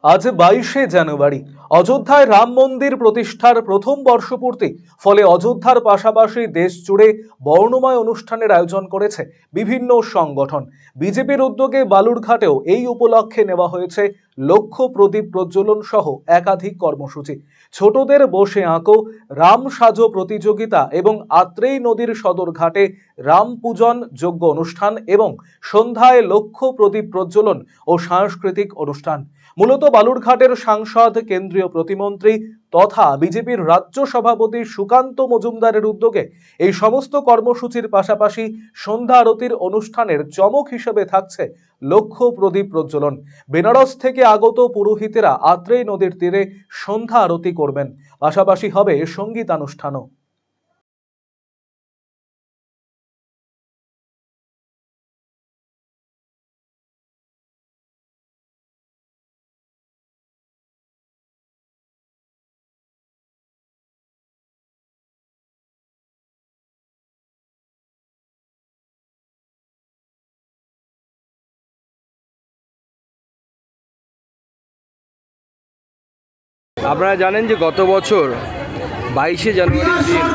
আজ 22শে জানুয়ারি অযোধ্যায় রাম মন্দির প্রতিষ্ঠার প্রথম বর্ষপূর্তি। ফলে অযোধ্যার পাশাপাশি দেশ জুড়ে বর্ণময় অনুষ্ঠানের আয়োজন করেছে বিভিন্ন সংগঠন। বিজেপির উদ্যোগে বালুরঘাটেও এই উপলক্ষে নেওয়া হয়েছে লক্ষ্য প্রদীপ প্রজ্বলন সহ একাধিক কর্মসূচি। ছোটদের বসে আঁকো, রাম সাজো প্রতিযোগিতা এবং আত্রেই নদীর সদর ঘাটে রাম পূজন যজ্ঞ অনুষ্ঠান এবং সন্ধ্যায় লক্ষ্য প্রদীপ প্রজ্বলন ও সাংস্কৃতিক অনুষ্ঠান। মূলত বালুরঘাটের সাংসদ, কেন্দ্রীয় প্রতিমন্ত্রী তথা বিজেপির রাজ্য সভাপতি সুকান্ত মজুমদারের উদ্যোগে এই সমস্ত কর্মসূচির পাশাপাশি সন্ধ্যা আরতির অনুষ্ঠানের চমক হিসেবে থাকছে লক্ষ্য প্রদীপ প্রজ্বলন। বেনারস থেকে আগত পুরোহিতেরা আত্রেই নদীর তীরে সন্ধ্যা আরতি করবেন, পাশাপাশি হবে সঙ্গীতানুষ্ঠানও। আপনারা জানেন যে গত বছর 22শে জানুয়ারির দিন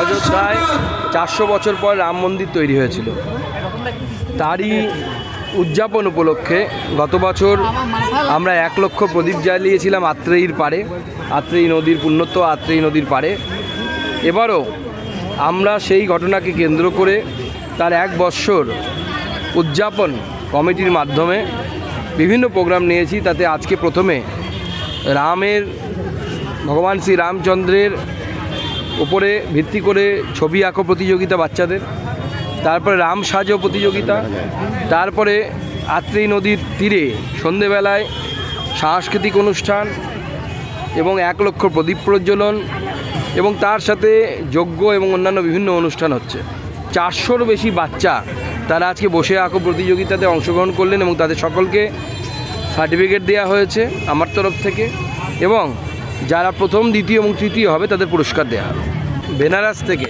অযোধ্যায় 400 বছর পর রাম মন্দির তৈরি হয়েছিল। তারই উদযাপন উপলক্ষে গত বছর আমরা 1 লক্ষ প্রদীপ জ্বালিয়েছিলাম আত্রেয়ীর পাড়ে, আত্রেয়ী নদীর পুণ্যত্ব আত্রেয়ী নদীর পাড়ে। এবারও আমরা সেই ঘটনাকে কেন্দ্র করে তার 1 বৎসর উদযাপন কমিটির মাধ্যমে বিভিন্ন প্রোগ্রাম নিয়েছি। তাতে আজকে প্রথমে ভগবান শ্রী রামচন্দ্রের উপরে ভিত্তি করে ছবি আঁকো প্রতিযোগিতা বাচ্চাদের, তারপরে রাম সাজো প্রতিযোগিতা, তারপরে আত্রেয়ী নদীর তীরে সন্ধেবেলায় সাংস্কৃতিক অনুষ্ঠান এবং 1 লক্ষ প্রদীপ প্রজ্বলন এবং তার সাথে যজ্ঞ এবং অন্যান্য বিভিন্ন অনুষ্ঠান হচ্ছে। 400-র বেশি বাচ্চা তারা আজকে বসে আঁকো প্রতিযোগিতাতে অংশগ্রহণ করলেন এবং তাদের সকলকে সার্টিফিকেট দেওয়া হয়েছে আমার তরফ থেকে, এবং যারা প্রথম, দ্বিতীয় এবং তৃতীয় হবে তাদের পুরস্কার দেওয়া হবে। বেনারস থেকে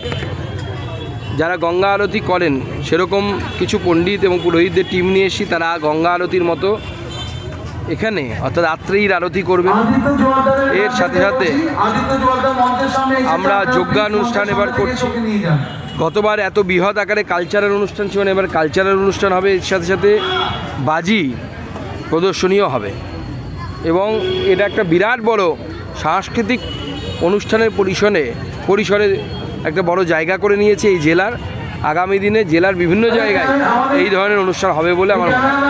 যারা গঙ্গা আরতি করেন সেরকম কিছু পণ্ডিত এবং পুরোহিতদের টিম নিয়ে এসেছি। তারা গঙ্গা আরতির মতো এখানে অর্থাৎ আত্রেয়ীর আরতি করবেন। এর সাথে সাথে আমরা যজ্ঞানুষ্ঠান এবার করছি। গতবার এত বৃহৎ আকারে কালচারাল অনুষ্ঠান ছিল, এবার কালচারাল অনুষ্ঠান হবে। এর সাথে সাথে বাজি প্রদর্শনীয় হবে এবং এটা একটা বিরাট বড় সাংস্কৃতিক অনুষ্ঠানের পরিসরে একটা বড় জায়গা করে নিয়েছে এই জেলার। আগামী দিনে জেলার বিভিন্ন জায়গায় এই ধরনের অনুষ্ঠান হবে বলে আমার মনে হয়।